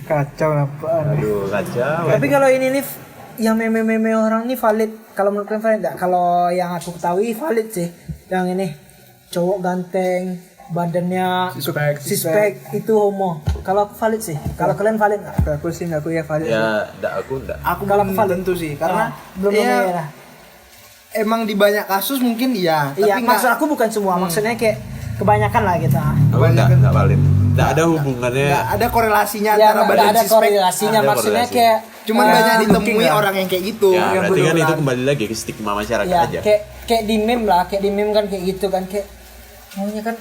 Kacau apa? Aduh, kacau. Tapi kalau ini nih yang meme-meme orang ini valid, kalau menurut kalian valid enggak? Kalau yang aku ketahui valid sih. Yang ini cowok ganteng, badannya sispek itu homo. Kalau aku valid sih. Kalau kalian valid enggak? Aku sih aku ya valid. Ya, aku enggak. Aku Kalau belum valid. tentu sih karena belum ya, lah. emang di banyak kasus mungkin iya, Iya, tapi maksud aku bukan semua. Maksudnya kayak kebanyakan lah kita. Aku enggak valid. Enggak ada hubungannya. nggak ada korelasinya Ya antara nggak badan ada sispek. korelasinya. Ada Maksudnya korelasi. kayak Cuman banyak ditemui mungkin orang yang kayak gitu. Ya, yang berarti kan itu berulang. kembali lagi ke stigma masyarakat ya aja. kayak di meme lah, kayak di meme kan kayak gitu kan, kayak maunya kan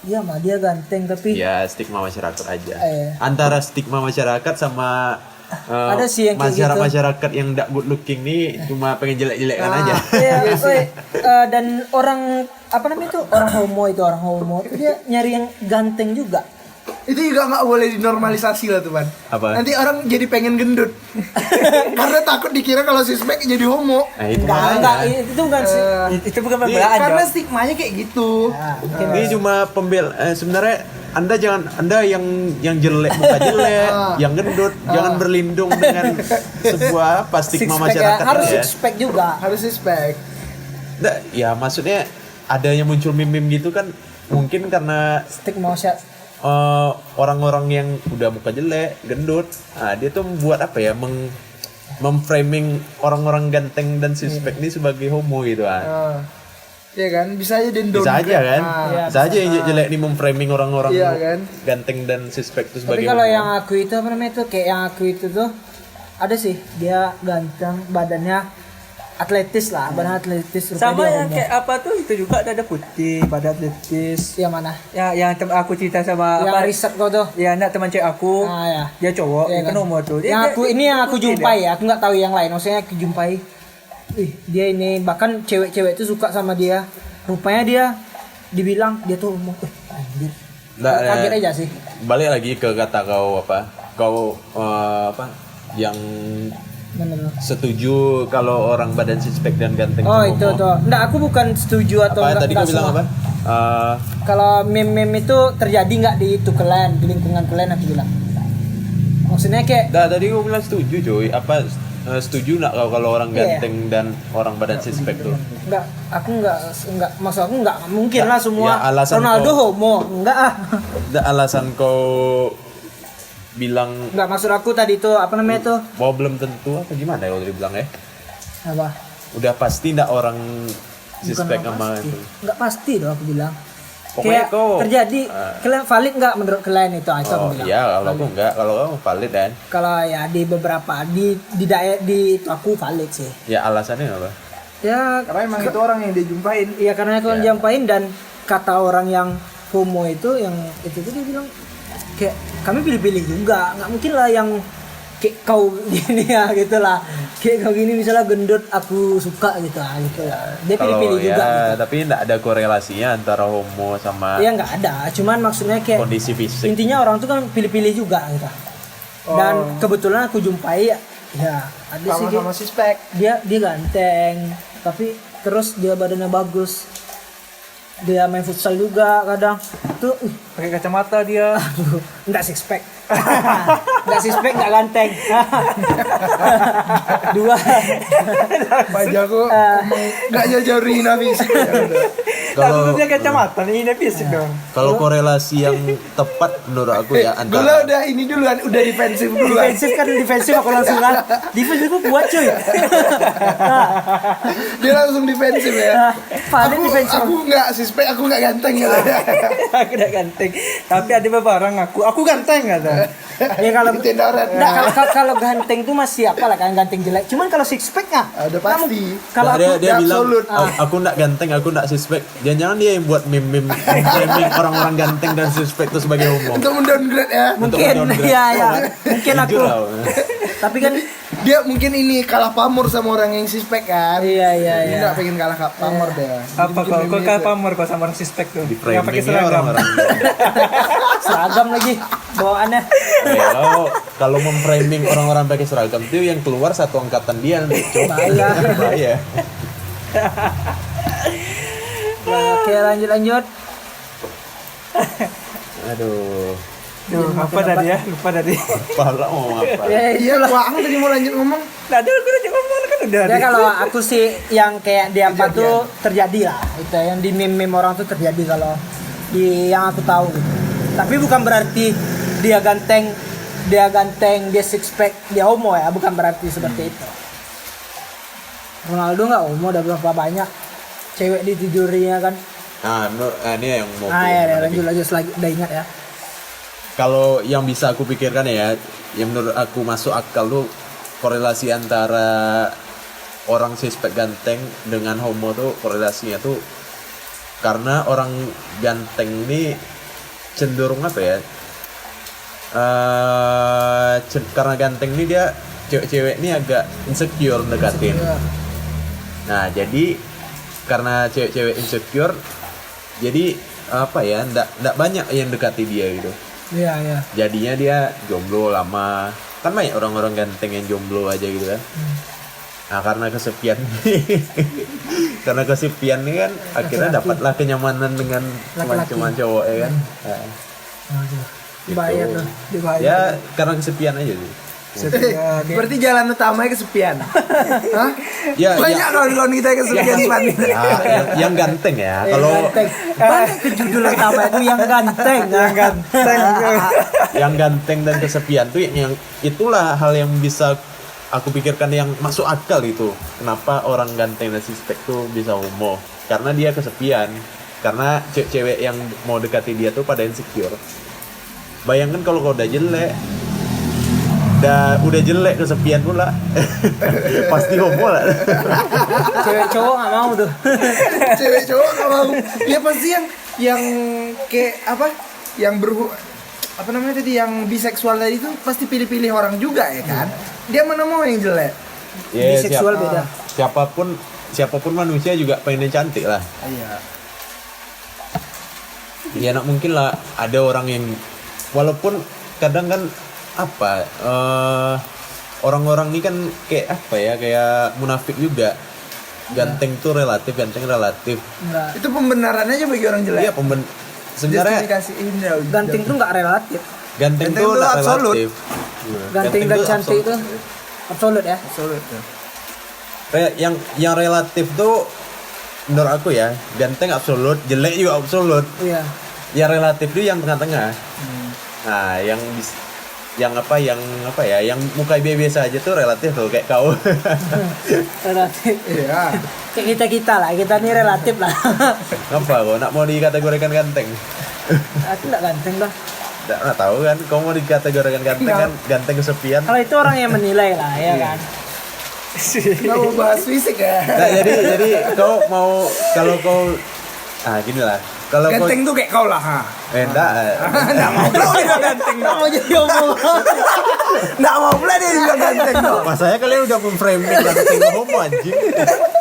iya mah dia ganteng tapi Ya, stigma masyarakat aja. Iya. Antara stigma masyarakat sama Ada sih yang kayak gitu. masyarakat yang enggak good looking nih cuma pengen jelek-jelekkan aja. Iya, dan orang apa namanya itu orang homo itu dia nyari yang ganteng juga. Itu juga nggak boleh dinormalisasi lah tuh, Ban. Apa? Nanti orang jadi pengen gendut. Karena takut dikira kalau sispek jadi homo. Nah, itu Enggak, makanya. itu bukan sih. Itu bukan pembelaan. Karena Jok. stigmanya kayak gitu. Nah, mungkin Ini cuma sebenarnya Anda yang jelek muka jelek, yang gendut jangan berlindung dengan sebuah stigma six-pack masyarakat harus ya. six-pack juga. Harus sispek. Nggak, ya maksudnya adanya muncul meme-meme gitu kan mungkin karena Stigma masyarakat. orang-orang yang udah muka jelek, gendut, nah dia tuh membuat apa ya, memframing orang-orang ganteng dan suspek ini sebagai homo gitu kan. Iya kan, bisa aja dendam. Bisa aja kan, Iya, bisa aja yang jelek ini memframing orang-orang Iya kan. ganteng dan suspek itu Tapi sebagai kalau homo. yang aku itu apa namanya itu kayak yang aku itu tuh ada sih dia ganteng, badannya atletis lah, badan atletis rupanya Sama dia yang homo. kayak apa tuh itu juga ada putih pada atletis. Yang mana? Ya yang aku cerita sama Yang apa? riset kau tuh. Ya anak teman cewek aku. Ah, ya. Dia cowok, Iya dia kan kan? nomor tuh. Dia, Yang aku ini yang aku putih jumpai dia. ya, aku nggak tahu yang lain. Maksudnya aku jumpai, dia ini bahkan cewek-cewek itu suka sama dia. Rupanya dia dibilang dia tuh homo. Anjir. Nggak, Kaget aja sih. Balik lagi ke kata kau apa? Kau yang Mana tuh? setuju kalau orang badan suspek dan ganteng Oh itu itu homo. tuh. Nggak, aku bukan setuju atau Apa enggak. tadi kau bilang apa? Kalau meme-meme itu terjadi nggak di itu kalian, di lingkungan kalian aku bilang. Maksudnya kayak Tadi kau bilang setuju coy. Apa setuju nggak kau kalau orang Iya. ganteng dan orang badan suspek tuh? enggak, aku enggak maksud aku enggak mungkin lah semua ya, alasan Ronaldo kau- homo. Enggak ah. Ada alasan kau bilang Enggak, maksud aku tadi itu apa namanya tuh? bahwa belum tentu apa gimana ya tadi bilang ya? Apa? Udah pasti nggak orang suspek Bukan sama pasti. itu. Enggak pasti dong aku bilang. Pokoknya Kayak kau terjadi kalian valid enggak menurut kalian itu? Itu aku Oh bilang. iya, kalau aku enggak, kalau kamu valid kan? Kalau ya di beberapa di daerah di itu aku valid sih. Ya alasannya apa? Ya Karena emang itu orang yang dia jumpain. iya karena aku Ya. jampain dan kata orang yang homo itu yang itu tuh dia bilang kayak kami pilih-pilih juga, nggak mungkin lah yang kayak kau gini ya gitu lah, kayak kau gini misalnya gendut aku suka gitu lah gitu lah, dia Kalau pilih-pilih ya, juga gitu. tapi enggak ada korelasinya antara homo sama Ya nggak ada, cuman maksudnya kayak kondisi fisik. intinya orang tuh kan pilih-pilih juga gitu. Dan kebetulan aku jumpai ya ada sih Sama-sama sispek. dia ganteng tapi terus dia badannya bagus, dia main futsal juga kadang tuh Pakai kacamata dia. enggak six pack enggak six pack enggak ganteng dua Pak Jago nggak jauh-jauh Rina fisik. Kalau dia kacamata nih ini fisik dong. kalau korelasi yang tepat menurut aku ya Dulu antara udah ini duluan, udah defensif duluan. defensif aku langsung kan defensif aku buat cuy. Dia langsung defensif ya. Valid defensif Aku nggak sispek, aku nggak ganteng ya. Aku udah ganteng. Tapi ada beberapa orang aku ganteng kata. ya kalau Itu Indoret. enggak, kalau ganteng tuh masih apa lah kan ganteng jelek, cuman kalau six pack nggak Udah pasti. kalau dia, aku dia bilang absolut. aku enggak ganteng, aku enggak suspek. Jangan-jangan dia yang buat meme orang-orang ganteng dan suspek itu sebagai homo. Untuk mendowngrade ya. Untuk mungkin mendowngrade. ya mungkin aku Jujur lah. tapi kan Dia mungkin ini kalah pamor sama orang yang sispek kan. iya Dia nggak pengen kalah pamor deh. Apa kau kau pamor kau sama orang suspek tuh? Di Yang pakai framingnya seragam. orang-orang. seragam lagi bawaannya. Ya, kalau memframing orang-orang pakai seragam itu yang keluar satu angkatan dia nanti. Bahaya. Bahaya. Oke lanjut Aduh. Duh, apa tadi ya? Lupa tadi. Pala mau apa? Ya, Iya, itulah. Wah, tadi mau lanjut ngomong. Nah, dia udah ngomong kan udah. Ya kalau aku sih yang kayak di apa tuh terjadi lah. Itu yang di meme orang tuh terjadi kalau di yang aku tahu gitu. Tapi bukan berarti dia ganteng, dia six pack, dia homo ya, bukan berarti seperti itu. Ronaldo nggak homo, udah berapa banyak cewek ditidurinya kan. Nah, ini yang mau Ya, lanjut lagi, udah ingat ya. Kalau yang bisa aku pikirkan ya, yang menurut aku masuk akal tuh korelasi antara orang suspek ganteng dengan homo tuh korelasinya tuh karena orang ganteng ini cenderung apa ya? Karena ganteng ini dia cewek-cewek ini agak insecure deketin. Nah, jadi karena cewek-cewek insecure, jadi apa ya? Nggak banyak yang dekati dia gitu. Iya. Jadinya dia jomblo lama. Kan banyak orang-orang ganteng yang jomblo aja gitu kan. Nah, karena kesepian karena kesepian ini kan akhirnya dapatlah kenyamanan dengan teman-teman cowok ya kan. Nah, Dibayar gitu. tuh, dibayar. Ya karena kesepian aja sih. Berarti jalan utamanya kesepian. Hah? Ya, Banyak kawan-kawan kita yang kesepian Pan. yang ganteng ya. Kalau Ganteng. Balik ke judul utama itu yang ganteng. yang ganteng dan kesepian tuh yang itulah hal yang bisa aku pikirkan yang masuk akal itu. Kenapa orang ganteng dan suspek tuh bisa homo? Karena dia kesepian. Karena cewek yang mau dekati dia tuh pada insecure. Bayangkan kalau kau udah jelek, udah jelek kesepian pula, pasti homo lah. Cewek cowok nggak mau tuh. Cewek cowok gak mau. Ya pasti yang kayak apa? Yang apa namanya tadi yang biseksual tadi itu pasti pilih-pilih orang juga ya kan? Dia mana mau yang jelek? Ya, Biseksual beda. siapapun manusia juga pengen yang cantik lah. Iya. Ya nak mungkin lah ada orang yang walaupun kadang kan apa orang-orang ini kan kayak apa ya, kayak munafik juga. Ganteng tuh relatif, ganteng relatif. Enggak. Itu pembenarannya aja bagi orang jelek. Iya sebenarnya Justifikasi ini. Ganteng tuh nggak relatif. ganteng Ganteng tuh tuh nggak absolut. relatif. Ganteng dan tuh cantik itu absolut ya. Absolut. Ya. Yang relatif tuh menurut aku ya, ganteng absolut, jelek juga absolut. Iya. Yang relatif tuh yang tengah-tengah. Nah, yang muka biasa aja tuh relatif tuh kayak kau. Relatif. Iya. Kayak kita lah, kita nih relatif lah. Ngapa kau nak mau dikategorikan ganteng? Aku nggak ganteng dah. Nggak tahu kan, kau mau dikategorikan ganteng kan, ganteng kesepian. Kalau itu orang yang menilai lah, ya kan. Nggak mau bahas fisik ya. Nah, jadi kau mau kalau kau gini lah. Kalau kau Ganteng tuh kayak kau lah. Ha. enggak Nggak mau pula dia bilang ganteng dong. Mau jadi omong. Nggak mau pula dia bilang ganteng dong. masanya kalian udah memframing ganteng homo anjing.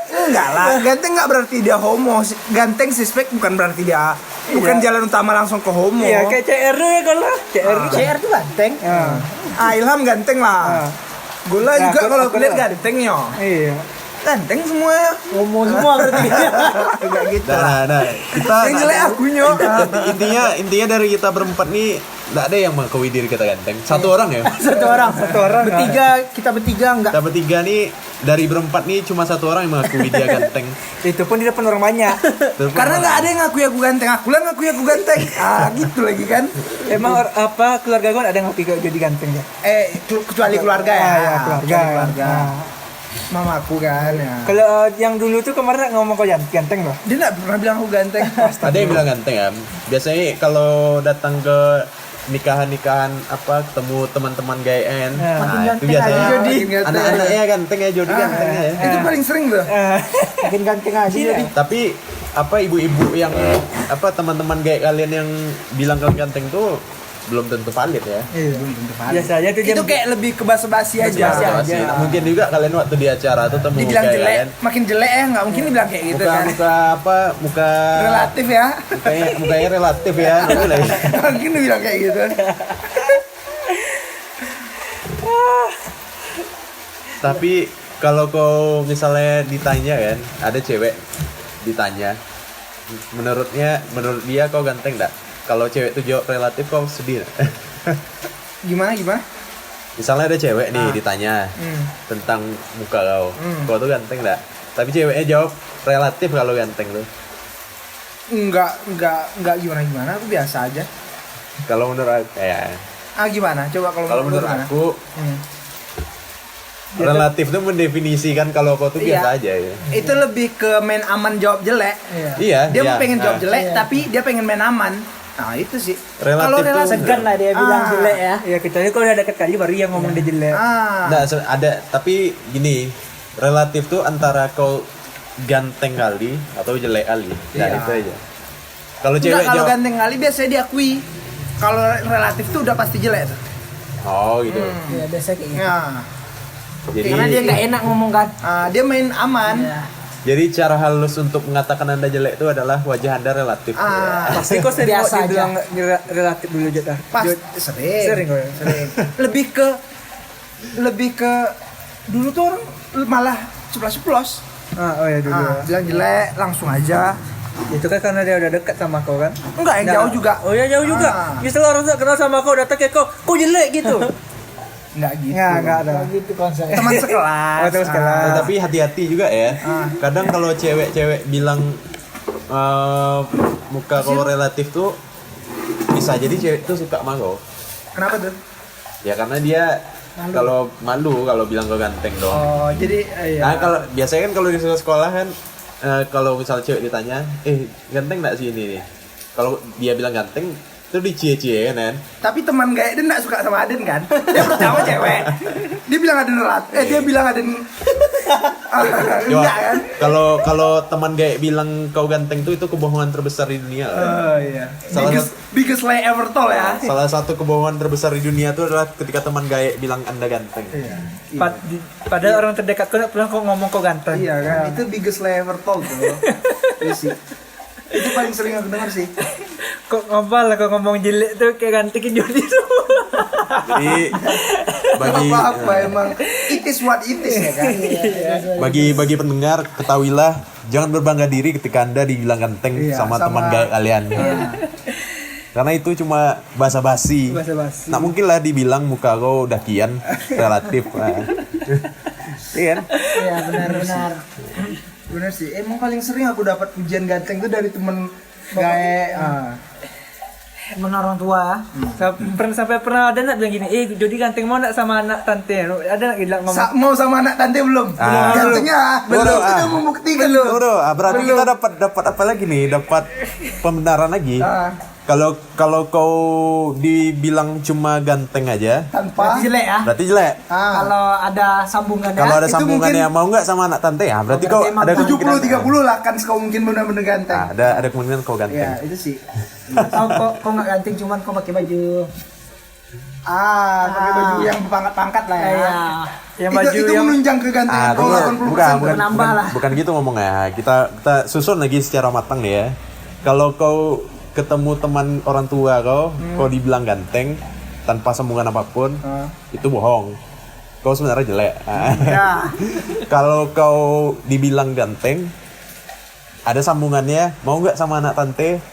Enggak lah, ganteng nggak berarti dia homo. Ganteng suspek bukan berarti dia bukan jalan utama langsung ke homo. Iya, kayak CR ya kalau CR. CR tuh ganteng. Ilham ganteng lah. Gula Nah, juga kalau aku lihat lah. ganteng yo. Iya. Ganteng semua ya. Ngomong semua berarti. Enggak gitu lah. Nah, kita Yang jelek akunya. intinya dari kita berempat nih nggak ada yang mengakui diri kita ganteng. Satu orang ya. Satu orang. Kita bertiga enggak. Kita bertiga nih dari berempat nih cuma satu orang yang mengakui dia ganteng. Itu pun di depan orang banyak. Terus Karena nggak ada yang ngakui aku ganteng. Aku lah ngakui aku ganteng. Gitu lagi kan. Emang keluarga gue ada yang ngaku jadi ganteng ya? Kecuali keluarga ya. Ya, keluarga. Kecuali Nah. Mamaku kan ya. Kalau yang dulu tuh kemarin ngomong kau ganteng loh. Dia nggak pernah bilang aku ganteng. ada yang bilang ganteng ya. Biasanya kalau datang ke nikahan apa ketemu teman-teman gayen, Makin itu ganteng biasanya aja. Jody. anak-anaknya ganteng ya, Jody ganteng ya. Itu paling sering tuh. Makin ganteng aja jadi. Tapi apa ibu-ibu yang apa teman-teman kayak kalian yang bilang kalian ganteng tuh belum tentu valid ya. Iya. Biasa aja tuh dia. Itu kayak lebih ke basa-basi aja. Basa-basi. Mungkin juga kalian waktu di acara tuh temu Dibilang kayak jelek, kalian. makin jelek ya nggak mungkin dibilang kayak gitu kan. Muka Relatif ya. mukanya relatif ya. Mungkin dibilang kayak gitu. Tapi kalau kau misalnya ditanya kan, ada cewek ditanya, menurut dia kau ganteng enggak? kalau cewek tuh jawab relatif kau sedih nggak? Gimana? Misalnya ada cewek nih ditanya tentang muka kau tuh ganteng nggak? Tapi ceweknya jawab relatif kalau ganteng tuh. Enggak gimana, aku biasa aja. Kalau menurut aku, ya. Gimana? Coba Kalau menurut gimana? aku relatif tuh mendefinisikan kalau kau tuh biasa aja ya. Itu lebih ke main aman jawab jelek. Iya. Dia iya. pengen jawab jelek, Iya. tapi dia pengen main aman. Nah itu sih. Relatif Kalau tuh relatif Segan lah dia bilang jelek ya. Ya kecuali kalau udah deket kali baru yang ngomong dia jelek. Nggak, ada tapi gini, relatif tuh antara kau ganteng kali atau jelek kali. Nah, Iya. itu aja. Kalau Enggak, cewek kalau jawab, ganteng kali biasanya diakui. Kalau relatif tuh udah pasti jelek tuh. oh gitu. Iya, biasa kayak gitu. Nah, Jadi Karena dia nggak enak ngomong kan. dia main aman. Iya. jadi cara halus untuk mengatakan Anda jelek itu adalah wajah Anda relatif. Pasti kau sering Biasa kok aja. dibilang relatif dulu Jota. Pas sering. Sering kok ya? Sering. lebih ke dulu tuh orang malah ceplos-ceplos. Oh ya dulu. Bilang jelek langsung aja. Itu kan karena dia udah dekat sama kau kan? Enggak, yang Nah, jauh juga. Oh ya jauh juga. Misalnya orang tak kenal sama kau datang ke kau jelek gitu. Enggak gitu. Enggak ada. Kayak gitu konsepnya. Teman sekelas. Oh, teman sekelas. Tapi hati-hati juga ya. Kadang kalau cewek-cewek bilang muka kalau relatif tuh bisa jadi cewek tuh suka sama kau. Kenapa tuh? Ya karena dia kalau malu kalau bilang kau ganteng dong. Oh, jadi iya. Nah kalau biasanya kan kalau di sekolah kan kalau misal cewek ditanya, ganteng nggak sih ini nih? Kalau dia bilang ganteng, itu dicie-cie kan? Tapi teman gaya dia enggak suka sama Aden kan? Dia pertama cewek. Dia bilang Aden dia bilang Aden enggak kan? Kalau teman gaya bilang kau ganteng tuh itu kebohongan terbesar di dunia. Oh iya. Salah Biggest lie ever told ya. Salah satu kebohongan terbesar di dunia itu adalah ketika teman gaya bilang Anda ganteng. Padahal orang terdekat kau tak pernah kau ngomong kau ganteng. Iya kan? Itu biggest lie ever told tuh. Iya sih. Itu paling sering aku dengar sih. Kok ngobal lah kau ngomong jelek tuh kayak gantengin Jody tuh. Jadi Apa emang it is what it is ya kan? bagi pendengar ketahuilah jangan berbangga diri ketika Anda dibilang ganteng sama teman gaya kalian. Karena itu cuma basa-basi. Basa-basi. Nggak mungkin lah dibilang muka kau udah kian relatif. Iya kan? Iya, benar-benar. Bener sih. Emang paling sering aku dapat pujian ganteng tuh dari temen gaya. Temen orang tua. Sampai pernah ada nak bilang gini, Jody ganteng mau nak sama anak tante? Ada nak bilang ngomong. Mau sama anak tante belum? Gantengnya belum. Itu membuktikan lu. Berarti kita dapat apa lagi nih? Dapat pembenaran lagi. Kalau kau dibilang cuma ganteng aja, Tanpa Berarti jelek ya. berarti jelek. Kalau ada sambungannya. Kalau ada itu sambungannya mungkin- mau nggak sama anak tante ya? Berarti berarti kau emang ada 70-30 lah kan kau mungkin benar-benar ganteng. ada kemungkinan kau ganteng. Ya itu sih. Atau kok nggak ganteng cuman kok pakai baju. Pakai baju yang berpangkat-pangkat lah ya. Iya. Yang Itu, baju itu yang menunjang kegantengan kau 80%. Menambah lah. Bukan gitu ngomongnya. Kita susun lagi secara matang nih ya. Kalau kau ketemu teman orang tua kau dibilang ganteng tanpa sambungan apapun, itu bohong. Kau sebenarnya jelek. Ya. Kalau kau dibilang ganteng, ada sambungannya, mau nggak sama anak tante?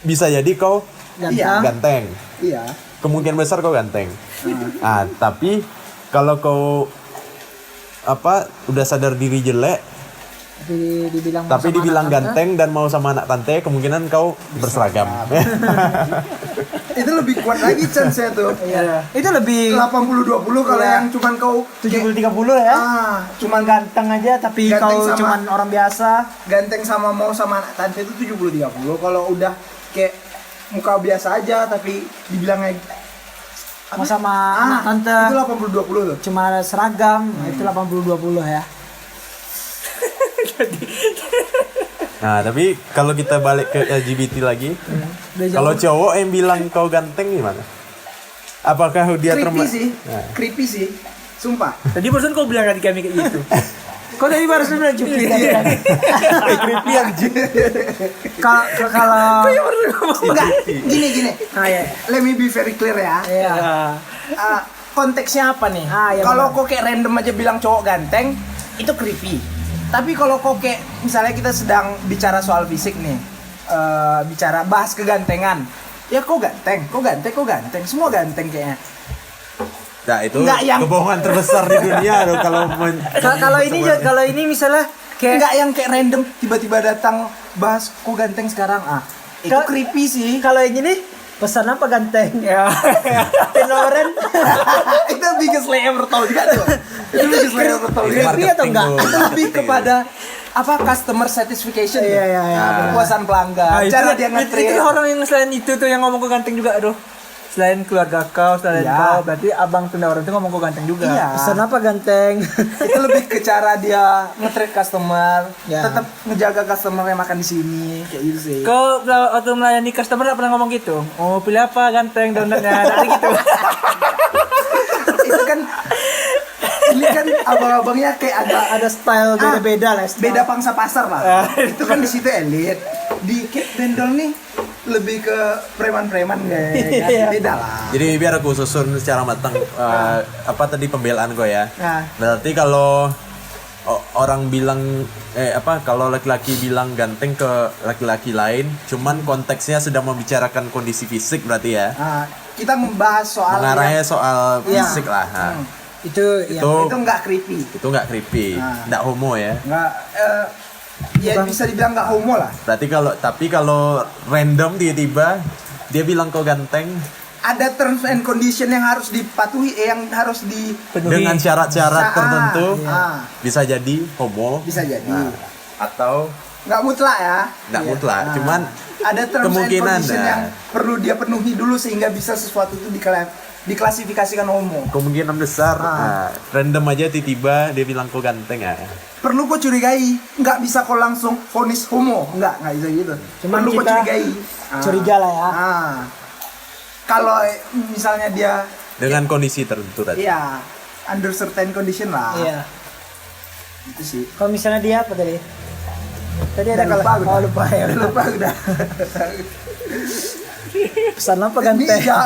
Bisa jadi kau Ganteng. ganteng. Iya. Kemungkinan besar kau ganteng. Tapi kalau kau udah sadar diri jelek, tapi dibilang ganteng dan mau sama anak tante, kemungkinan kau berseragam. Itu lebih kuat lagi chance ya tuh. Iya. Itu lebih 80-20 kalau yang cuman kau 70-30 ya. cuman Ganteng aja tapi Ganteng kau sama- cuman orang biasa. ganteng sama mau sama anak tante itu 70-30. Kalau udah kayak muka biasa aja tapi dibilangnya Mau sama anak tante itu 80-20 tuh. cuma ada seragam, itu 80-20 ya. Nah, tapi kalau kita balik ke LGBT lagi, Udah jauh. kalau cowok yang bilang kau ganteng gimana? Apakah dia Creepy termasuk? sih. Creepy sih. Sumpah. Tadi barusan kau bilang tadi kami kayak gitu. Kok tadi baru sebenarnya Jupi tadi kan? Creepy anjing. Kalau Enggak, gini. ya. Let me be very clear ya. Iya. Konteksnya apa nih? Ya Kalau kok kayak random aja bilang cowok ganteng, itu creepy. Tapi kalau kok kayak misalnya kita sedang bicara soal fisik nih, bicara bahas kegantengan, ya kok ganteng, semua ganteng kayaknya. Nah itu Nggak yang- kebohongan terbesar di dunia loh kalau Kalau ini misalnya kayak Enggak yang kayak random tiba-tiba datang bahas kok ganteng sekarang itu Ka- creepy sih. kalau ini nih pesan apa ganteng ya. Tenoren Itu biggest layer tahu juga tuh. Itu biggest layer tahu juga. creepy atau enggak? tuh, Itu lebih marketing. kepada apa customer satisfaction tuh. Iya. Kepuasan pelanggan. Nah, Cara itu, dia nge-treat. itu orang yang selain itu tuh yang ngomong kok ganteng juga aduh. Selain keluarga kau, selain Iya. kau, berarti abang tunda orang itu ngomong kok ganteng juga. Iya. Pesan apa ganteng? Itu lebih ke cara dia nge-treat customer, Ya. tetap ngejaga customer yang makan di sini kayak gitu sih. Kau waktu melayani customer gak pernah ngomong gitu? Oh pilih apa ganteng donatnya? Dari gitu. Itu kan ini kan abang-abangnya kayak Ada style beda-beda lah. beda pangsa pasar lah. Itu kan di situ elit. Di Kit Bendol nih lebih ke preman-preman Iya. kan. Beda lah. Jadi biar aku susun secara matang apa tadi pembelaan gue ya. Nah. Berarti kalau orang bilang kalau laki-laki bilang ganteng ke laki-laki lain, cuman konteksnya sedang membicarakan kondisi fisik berarti ya. Nah, kita membahas soal Mengarahnya soal Iya. fisik lah. Nah, Itu ya. Itu itu nggak creepy, itu nggak creepy, Nah. nggak homo ya. nggak ya bisa dibilang nggak homo lah. Berarti kalau random tiba-tiba dia bilang kau ganteng Ada terms and condition yang harus dipatuhi, yang harus di dengan syarat-syarat tertentu bisa jadi homo bisa jadi. atau Nggak mutlak ya. nggak Iya. mutlak, cuman ada terms kemungkinan, and condition nah. yang perlu dia penuhi dulu sehingga bisa sesuatu itu diklasifikasikan homo. kemungkinan besar random aja tiba-tiba dia bilang kau ganteng ya. Perlu kau curigai, nggak bisa kau langsung vonis homo, nggak bisa gitu. Cuman perlu kau kita curigai. curiga lah ya. Kalau misalnya dia, Dengan kondisi tertentu tadi. ya under certain condition lah. Iya. Itu sih. Kalau misalnya dia apa tadi? Tadi ada Udah kalau lupa, lupa ya. lupa udah. Pesan apa Ini ganteng? ya,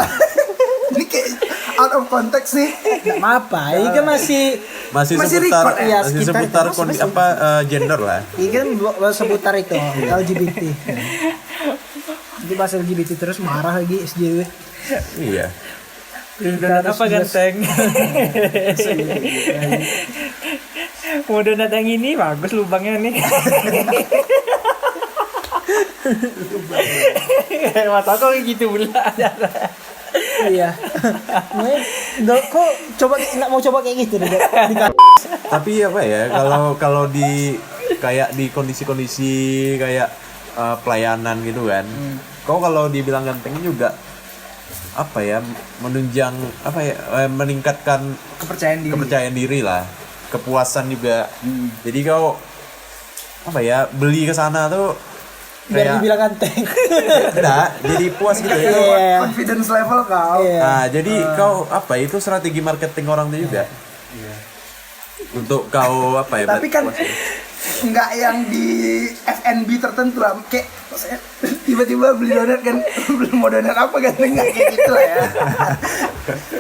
ini kayak out of context sih. Enggak apa-apa. Ini kan masih Masih Masih seputar record ya? Iya, masih sekitar seputar itu. Masih gender lah. ini kan seputar itu LGBT. Jadi bahas LGBT terus marah lagi SJW. Iya. Donat apa ganteng? Mau donat yang ini bagus lubangnya nih. Mata kok kayak gitu pula. Iya. Nggak kok coba nggak mau coba kayak gitu deh. Tapi apa ya kalau di kayak di kondisi-kondisi kayak pelayanan gitu kan. Kau kalau dibilang ganteng juga apa ya menunjang apa ya meningkatkan kepercayaan diri lah, kepuasan juga. Jadi kau apa ya beli ke sana tuh Biar kayak dibilang ganteng. enggak, jadi puas gitu ya. Iya. Confidence level kau. Iya. Nah, jadi kau apa itu strategi marketing orang itu juga. Untuk kau apa ya? Tapi kan puas ya. nggak yang di F&B tertentu lah. Kayak maksudnya, tiba-tiba beli donat kan, belum mau donat apa kan, nggak kayak gitu lah ya.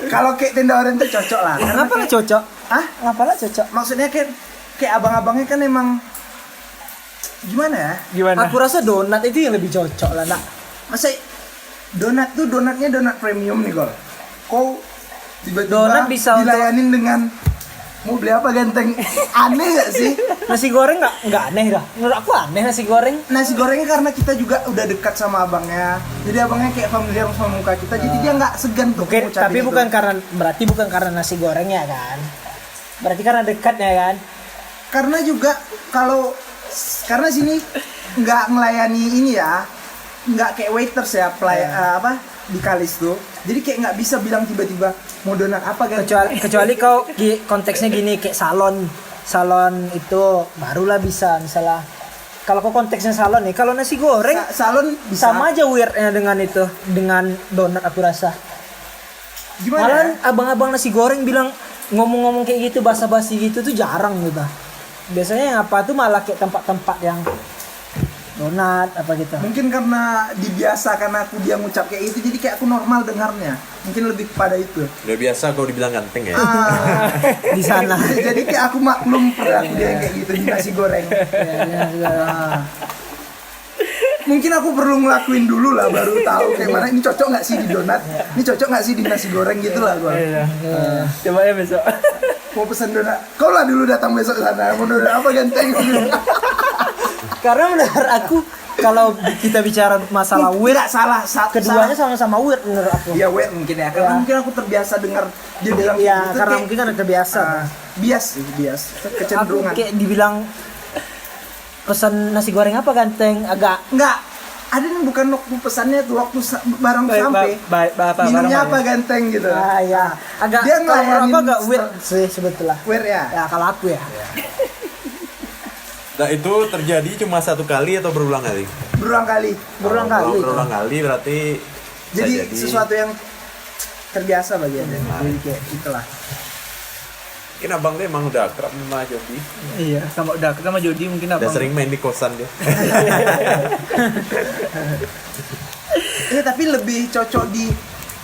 Kalau kayak tenda orang tuh cocok lah. Karena Ngapa lah cocok? Hah? Ngapa lah cocok? Maksudnya kan kayak abang-abangnya kan emang gimana ya? Gimana? Aku rasa donat itu yang lebih cocok lah, nak. Masa donatnya donat premium nih, Gol. Kau tiba-tiba Donat bisa untuk- dilayanin dengan mau beli apa ganteng. Aneh gak sih? Nasi goreng nggak aneh dah. Menurut aku aneh nasi goreng. Nasi gorengnya karena kita juga udah dekat sama abangnya. Jadi abangnya kayak familiar sama muka kita. Jadi dia nggak segan tuh Mungkin, ngucapin tapi itu. berarti bukan karena nasi gorengnya kan. Berarti karena dekatnya kan. Karena juga karena sini nggak ngelayani ini ya, nggak kayak waiters ya, apa di Kalis tuh. Jadi kayak nggak bisa bilang tiba-tiba mau donat apa kan? Kecuali kau konteksnya gini kayak salon itu barulah bisa misalnya. Kalau kau konteksnya salon nih, kalau nasi goreng Salon bisa. sama aja weirdnya dengan itu, dengan donat aku rasa. Gimana? Malah Ya? abang-abang nasi goreng bilang ngomong-ngomong kayak gitu basa-basi gitu tuh jarang gitu. Biasanya yang apa tuh malah kayak tempat-tempat yang donat apa gitu. Mungkin karena dibiasakan aku dia ngucap kayak itu, jadi kayak aku normal dengarnya. Mungkin lebih kepada itu. Udah biasa kau dibilang ganteng ya. Di sana. Jadi kayak aku maklum perilaku dia yang kayak gitu di nasi goreng. Ya, Ah. mungkin aku perlu ngelakuin dulu lah baru tahu kayak mana ini cocok nggak sih di donat, ini cocok nggak sih di nasi goreng gitu lah gua. Iya. Coba ya besok. Mau pesan donat, kau lah dulu datang besok sana. Mau donat apa ganteng? Karena menurut aku kalau kita bicara masalah weird, Nggak salah, keduanya sama-sama weird menurut aku. Iya weird mungkin ya, karena Ya. mungkin aku terbiasa dengar dia bilang Iya, gitu, karena kayak, mungkin kan terbiasa. bias sih, bias. Aku Kecenderungan. kayak dibilang pesan nasi goreng apa ganteng, agak Enggak, ada yang bukan waktu pesannya tuh waktu barang sampai. Bapak Minumnya apa ganteng gitu. ya agak Dia kalau menurut aku ngelayanin agak weird sih sebetulnya. Weird ya. Ya kalau aku ya. Nah itu terjadi cuma satu kali atau berulang kali? Berulang kali. Berulang Kalau kali. berulang kali berarti bisa Jadi sesuatu yang terbiasa bagi Anda. Jadi kayak itulah. Mungkin abang dia emang udah akrab sama Jody. Iya, sama Jody mungkin Udah abang. sering main di kosan dia. Ya tapi lebih cocok di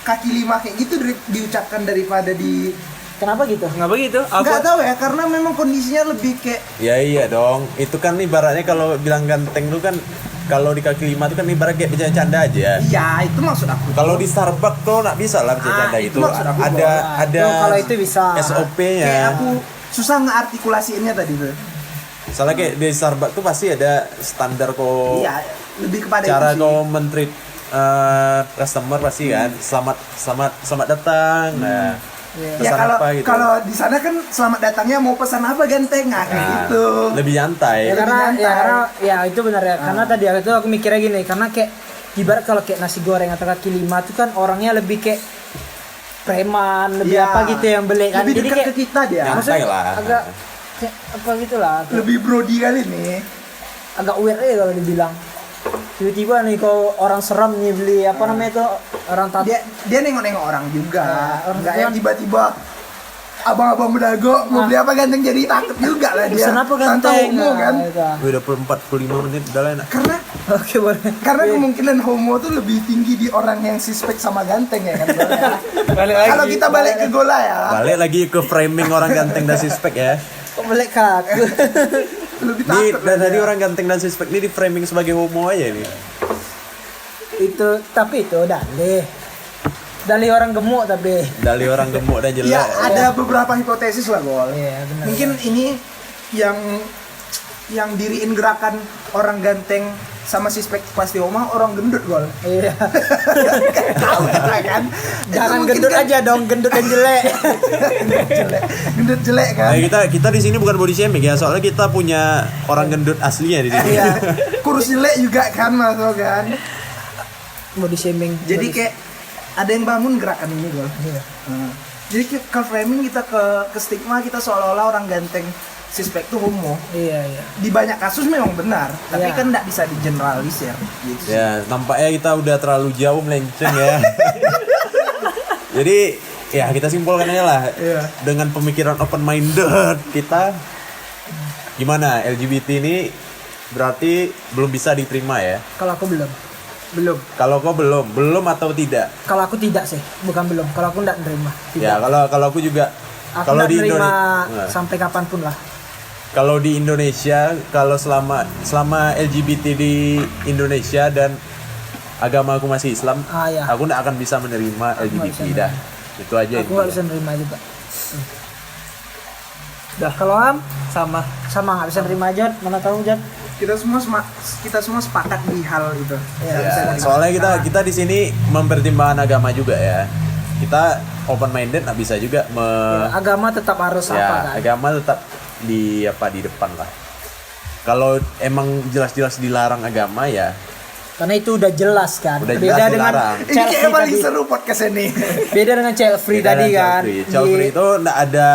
kaki lima kayak gitu diucapkan daripada di Kenapa gitu? Ngapa gitu? nggak tahu ya, karena memang kondisinya lebih kayak Ya iya dong. Itu kan ibaratnya kalau bilang ganteng tuh kan kalau di kaki lima tuh kan ibarat kayak bercanda aja. ya itu maksud aku. Kalau di Starbucks tuh nggak bisa lah bercanda itu itu. maksud aku, Ada Kalau itu bisa. kayak SOP-nya. aku susah ngeartikulasiinnya tadi tuh. Soalnya kayak di Starbucks tuh pasti ada standar kok. Iya, lebih kepada Cara itu sih. kau mentreat customer pasti kan selamat datang. Nah, Ya pesan kalau apa gitu. kalau di sana kan selamat datangnya mau pesan apa ganteng kayak Nah, gitu. lebih nyantai. Ya, Lebih karena nyantai. ya itu benar ya. Karena tadi aku mikirnya gini, karena kayak ibarat kalau kayak nasi goreng atau kaki lima itu kan orangnya lebih kayak preman, lebih Iya. apa gitu yang beli kan. Lebih Jadi dekat kayak ke kita dia. Nyantai maksudnya lah. agak kayak apa gitulah. Lebih brody kali nih. Agak weird aja kalau dibilang. Tiba-tiba nih kau orang seram nih beli apa namanya itu orang Dia nengok-nengok orang juga. Ya, orang Enggak tua- yang tiba-tiba abang-abang bedago mau beli apa ganteng jadi takut juga lah dia. Pesan apa Tanpa ganteng? homo kan. Nah, itu. Udah 45 menit udah lah enak. Karena Oke boleh. karena kemungkinan homo tuh lebih tinggi di orang yang suspek sama ganteng ya kan. Balik lagi. Kalau kita balik ke gola ya, Balik lagi ke framing orang ganteng dan suspek ya. Kok balik ke aku? lebih Ini takut. dari lah dia. orang ganteng dan suspek ini di framing sebagai homo aja nih. Itu tapi itu dari orang gemuk tapi Dari orang gemuk dan jelek. Ya ada beberapa hipotesis lah gol. Iya, benar. Mungkin ini yang diriin gerakan orang ganteng sama suspek pasti homo orang gendut gol. iya. Tahu kita kan? Jangan Itu mungkin gendut kan aja dong, gendut yang jelek. gendut jelek kan? Nah, kita di sini bukan body shaming ya, soalnya kita punya orang gendut aslinya di sini. Iya. Kurus jelek juga kan masuk kan? Body shaming. Jadi kayak ada yang bangun gerakan ini gol. Iya. Jadi ke framing kita ke stigma kita seolah-olah orang ganteng suspek tuh homo. Iya, iya. Di banyak kasus memang benar, tapi Iya. kan tidak bisa digeneralisir gitu. Ya, nampaknya kita udah terlalu jauh melenceng ya. Jadi, ya kita simpulkan aja lah. Iya. Dengan pemikiran open minded kita, gimana LGBT ini berarti belum bisa diterima ya? Kalau aku belum. Kalau kau belum atau tidak? Kalau aku tidak sih, bukan belum. Kalau aku enggak nerima. Tidak. Ya, kalau aku juga Aku kalau enggak di nerima Indonesia, sampai kapanpun lah. kalau di Indonesia, kalau selama LGBT di Indonesia dan agama aku masih Islam, Ya. aku nggak akan bisa menerima Aku nggak LGBT bisa dah. Itu aja. Aku nggak intinya. bisa nerima juga. Dah. Kalau Am Sama. sama nggak bisa nerima Jod, mana tahu Jod. Kita semua sepakat di hal itu. Ya, soalnya kita di sini mempertimbangkan agama juga ya. Kita open minded nggak bisa juga Agama tetap harus apa ya, kan? agama tetap di depan lah. Kalau emang jelas-jelas dilarang agama ya, Karena itu udah jelas kan. Udah Beda jelas dengan dilarang. Ini child kayak free paling tadi. seru podcast ini. Beda dengan child free beda tadi dengan kan. child free. Child free itu nggak ada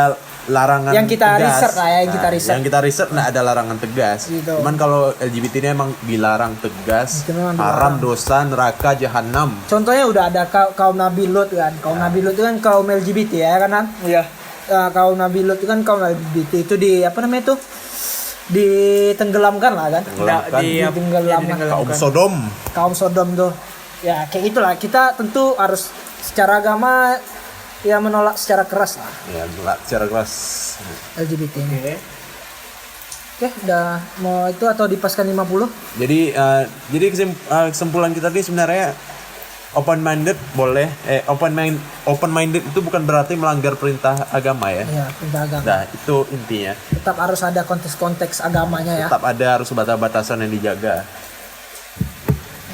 larangan Yang kita tegas. riset lah ya, yang kita riset. Yang kita riset nggak ada larangan tegas. Gitu. Cuman kalau LGBT ini emang dilarang tegas, Itu memang haram, dilarang. dosa, neraka, jahanam. Contohnya udah ada kaum Nabi Lut kan. Kaum Nabi Lut itu kan kaum LGBT ya kan. Iya. Kaum Nabi Lut itu kan kaum LGBT itu di apa namanya itu? Ditenggelamkan lah kan. Tenggelamkan. Ditenggelamkan. Kaum Sodom. Kaum Sodom tuh. Ya kayak itulah. Kita tentu harus secara agama ya menolak secara keras lah Ya, secara keras. LGBT ini. Oke, udah mau itu atau dipaskan 50? Jadi kesimpulan kita ini sebenarnya open minded boleh. Open minded itu bukan berarti melanggar perintah agama ya. Iya, perintah agama. Nah, itu intinya. Tetap harus ada konteks-konteks agamanya ya. Tetap ada harus batas-batasan yang dijaga.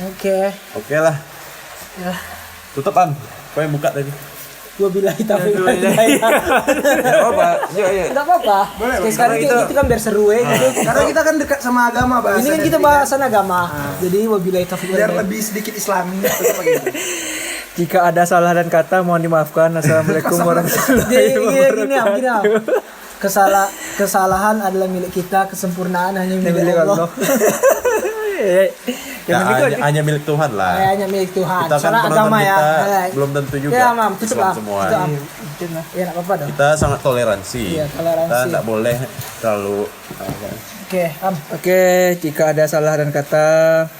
Oke. Oke lah. Ya. Tutup Am. Kau yang buka tadi. Gua bilang taufiq wal Tidak hidayah. apa-apa. Iya. Enggak apa-apa. Kayak sekarang itu kan biar seru ya. Karena kita kan dekat sama agama bahasa. Ini kan kita bahasan agama. Jadi wabillahi taufiq wal biar hidayah. lebih sedikit islami. Tetap begitu. Jika ada salah dan kata mohon dimaafkan. Assalamualaikum warahmatullahi Gini wabarakatuh. Kesalahan adalah milik kita, kesempurnaan hanya milik Milik Allah. Allah. Yang Ya, penting kok hanya milik Tuhan lah. Hanya milik Tuhan. Kita kan Soalnya penonton agama ya. kita belum tentu juga Ya, Mam, tutup Islam Am. semua. Tutup, Am. Ya, enggak apa-apa dong. Kita sangat toleransi. Iya, toleransi. Kita tidak boleh terlalu Oke, Am. Oke, jika ada salah dan kata,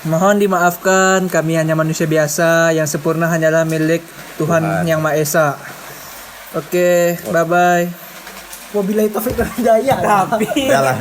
mohon dimaafkan. Kami hanya manusia biasa, yang sempurna hanyalah milik Tuhan Yang Maha Esa. Oke, bye-bye. Wabillahi taufiq wal hidayah. Tapi Udah lah.